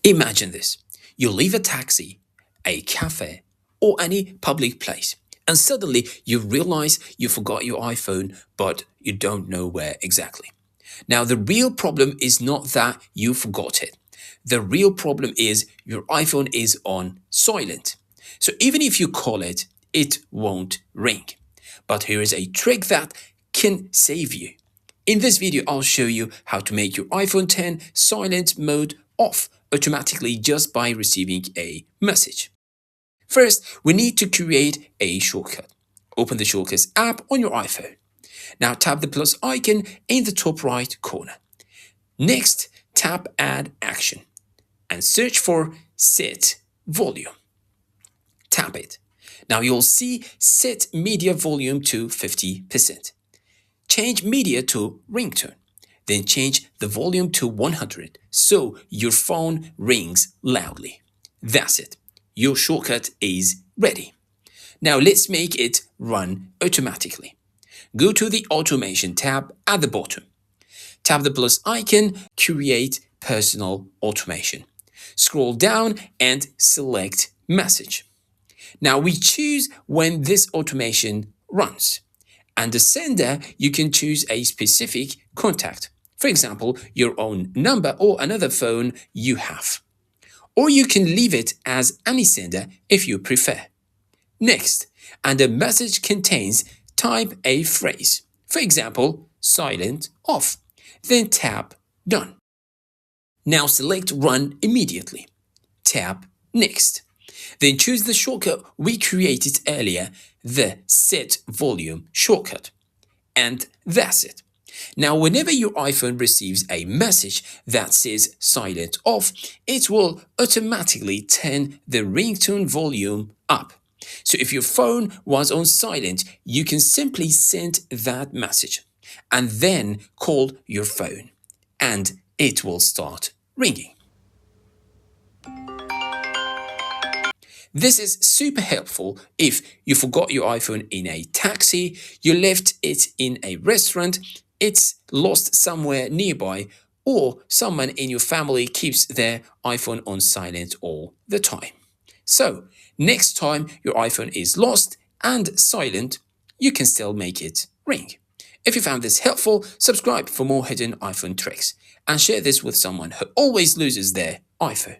Imagine this. You leave a taxi, a cafe, or any public place, and suddenly you realize you forgot your iPhone, but you don't know where exactly. Now, the real problem is not that you forgot it. The real problem is your iPhone is on silent. So even if you call it, it won't ring. But here is a trick that can save you. In this video, I'll show you how to make your iPhone 10 silent mode off automatically just by receiving a message. First, we need to create a shortcut. Open the Shortcuts app on your iPhone. Now tap the plus icon in the top right corner. Next, tap Add Action and search for Set Volume. Tap it. Now you'll see Set Media Volume to 50%. Change Media to Ringtone. Then change the volume to 100 so your phone rings loudly. That's it. Your shortcut is ready. Now let's make it run automatically. Go to the Automation tab at the bottom. Tap the plus icon, Create Personal Automation. Scroll down and select Message. Now we choose when this automation runs. And the sender, you can choose a specific contact. For example, your own number or another phone you have. Or you can leave it as any sender if you prefer. Next, and the message contains, type a phrase. For example, silent off. Then tap Done. Now select Run immediately. Tap Next. Then choose the shortcut we created earlier, the Set Volume shortcut. And that's it. Now, whenever your iPhone receives a message that says silent off, it will automatically turn the ringtone volume up. So if your phone was on silent, you can simply send that message and then call your phone, and it will start ringing. This is super helpful if you forgot your iPhone in a taxi, you left it in a restaurant, it's lost somewhere nearby, or someone in your family keeps their iPhone on silent all the time. So, next time your iPhone is lost and silent, you can still make it ring. If you found this helpful, subscribe for more hidden iPhone tricks and share this with someone who always loses their iPhone.